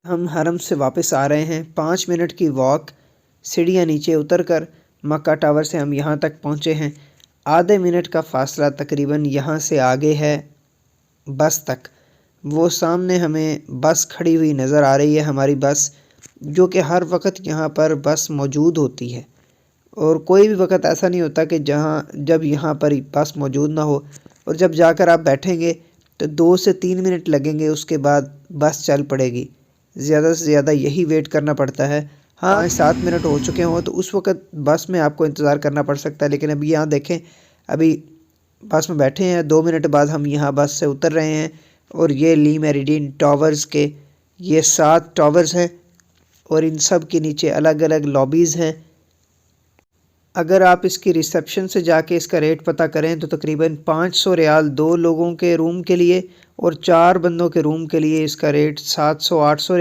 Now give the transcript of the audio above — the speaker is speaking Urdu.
ہم حرم سے واپس آ رہے ہیں، 5 منٹ کی واک، سیڑھیاں نیچے اتر کر مکہ ٹاور سے ہم یہاں تک پہنچے ہیں۔ آدھے منٹ کا فاصلہ تقریباً یہاں سے آگے ہے بس تک۔ وہ سامنے ہمیں بس کھڑی ہوئی نظر آ رہی ہے، ہماری بس، جو کہ ہر وقت یہاں پر بس موجود ہوتی ہے، اور کوئی بھی وقت ایسا نہیں ہوتا کہ جب یہاں پر بس موجود نہ ہو۔ اور جب جا کر آپ بیٹھیں گے تو 2 سے 3 منٹ لگیں گے، اس کے بعد بس چل پڑے گی۔ زیادہ سے زیادہ یہی ویٹ کرنا پڑتا ہے۔ ہاں 7 منٹ ہو چکے ہوں تو اس وقت بس میں آپ کو انتظار کرنا پڑ سکتا ہے، لیکن ابھی یہاں دیکھیں، ابھی بس میں بیٹھے ہیں، 2 منٹ بعد ہم یہاں بس سے اتر رہے ہیں، اور یہ لی میریڈین ٹاورز کے یہ 7 ٹاورز ہیں، اور ان سب کے نیچے الگ الگ لابیز ہیں۔ اگر آپ اس کی ریسیپشن سے جا کے اس کا ریٹ پتہ کریں تو تقریباً 500 ریال 2 لوگوں کے روم کے لیے، اور 4 بندوں کے روم کے لیے اس کا ریٹ 700 800 ریال